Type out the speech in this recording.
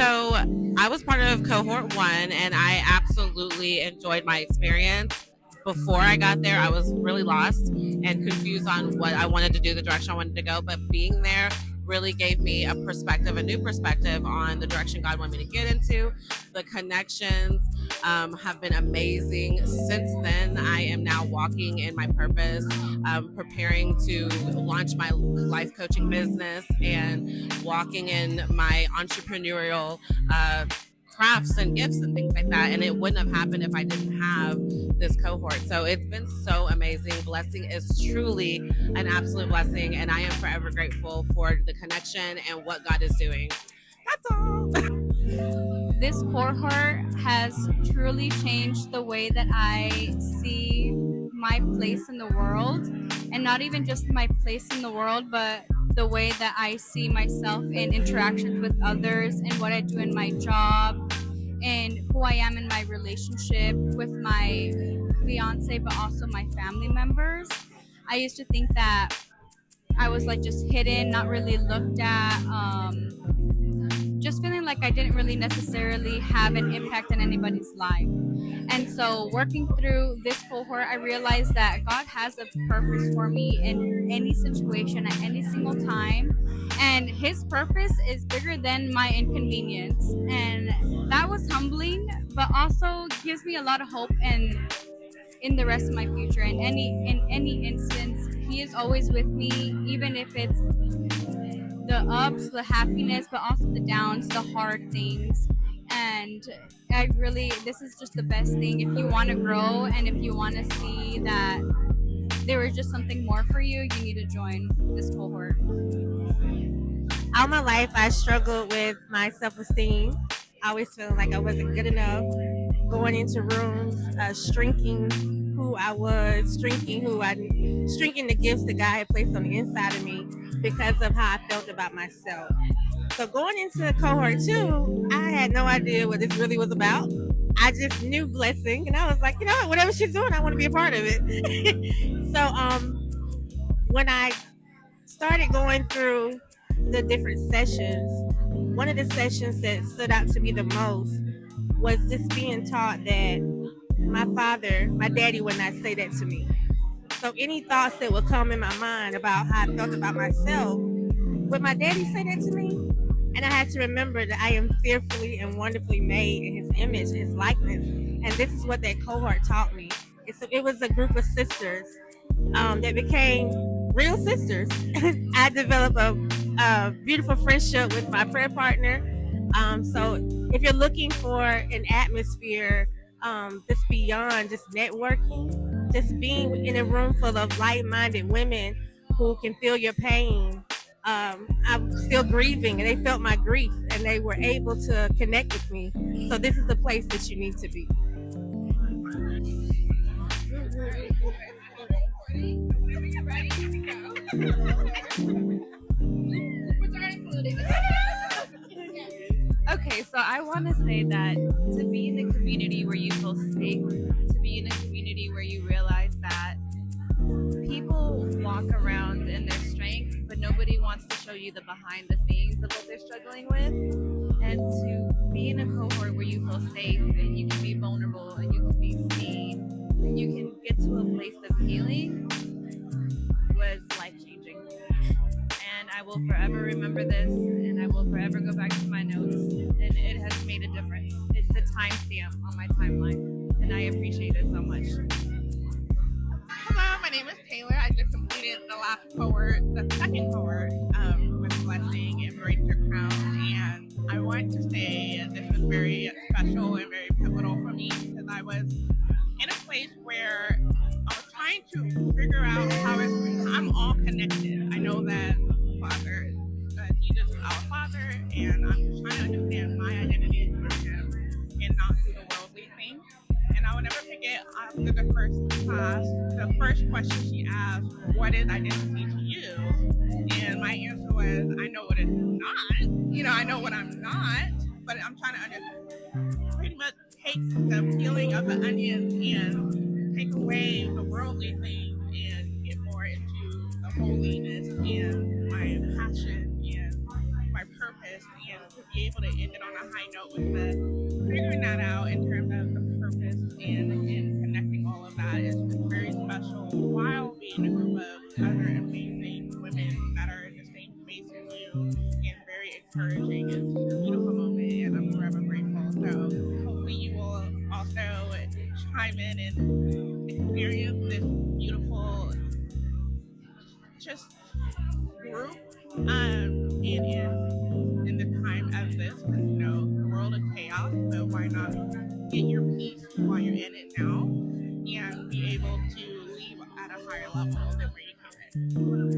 So I was part of cohort 1, and I absolutely enjoyed my experience. Before I got there, I was really lost and confused on what I wanted to do, the direction I wanted to go. But being there really gave me a perspective, a new perspective on the direction God wanted me to get into. The connections have been amazing. Since then, I am now walking in my purpose, preparing to launch my life coaching business and walking in my entrepreneurial crafts and gifts and things like that. And it wouldn't have happened if I didn't have this cohort. So it's been so amazing. Blessing is truly an absolute blessing. And I am forever grateful for the connection and what God is doing. That's all. This cohort has truly changed the way that I see my place in the world, and not even just my place in the world, but the way that I see myself in interactions with others and what I do in my job and who I am in my relationship with my fiance, but also my family members. I used to think that I was like just hidden, not really looked at, just feeling like I didn't really necessarily have an impact in anybody's life. And so, working through this cohort, I realized that God has a purpose for me in any situation at any single time. And His purpose is bigger than my inconvenience. And that was humbling, but also gives me a lot of hope and in the rest of my future. In any instance, He is always with me, even if it's the ups, the happiness, but also the downs, the hard things. And this is just the best thing. If you want to grow and if you want to see that there is just something more for you, you need to join this cohort. All my life, I struggled with my self-esteem. I always felt like I wasn't good enough. Going into rooms, shrinking who I was, shrinking the gifts that God had placed on the inside of me because of how I felt about myself. So going into cohort 2, I had no idea what this really was about. I just knew Blessing, and I was like, you know what, whatever she's doing, I want to be a part of it. So when I started going through the different sessions, one of the sessions that stood out to me the most was just being taught that my daddy would not say that to me. So any thoughts that would come in my mind about how I felt about myself, would my daddy say that to me? And I had to remember that I am fearfully and wonderfully made in His image, His likeness. And this is what that cohort taught me. It was a group of sisters that became real sisters. I developed a beautiful friendship with my prayer partner. So if you're looking for an atmosphere that's beyond just networking, just being in a room full of like-minded women who can feel your pain. I'm still grieving, and they felt my grief, and they were able to connect with me. So this is the place that you need to be. Okay, so I want to say that to be in a community where you feel safe, to be in a community where you realize that people walk around in their strength, but nobody wants to show you the behind the scenes of what they're struggling with, and to be in a cohort where you feel safe and you can be vulnerable and you can be seen and you can get to a place of healing was life-changing. And I will forever remember this, and I will forever go back to my notes, and it has made a difference. It's a timestamp on my timeline, and I appreciate it so much. Hello, my name is Taylor. I just completed the last cohort, the second cohort with Blessing and C.R.O.W.N. And I want to say this was very special and very pivotal for me because I was in a place where I was trying to figure out I'm all connected. I know that Father, Jesus is our Father, and I'm just trying to understand my identity through Him and not through the worldly things. And I will never forget after the first class, the first question she asked, what is identity to you? And my answer was, I know what it's not. I know what I'm not, but I'm trying to understand. Pretty much take the peeling of the onion and take away the worldly things and get more into the holiness and my passion and my purpose and to be able to end it on a high note with the figuring that out in terms of the purpose and connecting all of that is very special while being a group of other amazing women that are in the same space as you and very encouraging. It's just a beautiful moment and I'm forever grateful. So hopefully you will also chime in and experience this beautiful just group in the time as this because you know the world is chaos, but why not get your peace while you're in it now and be able to leave at a higher level than where you came in.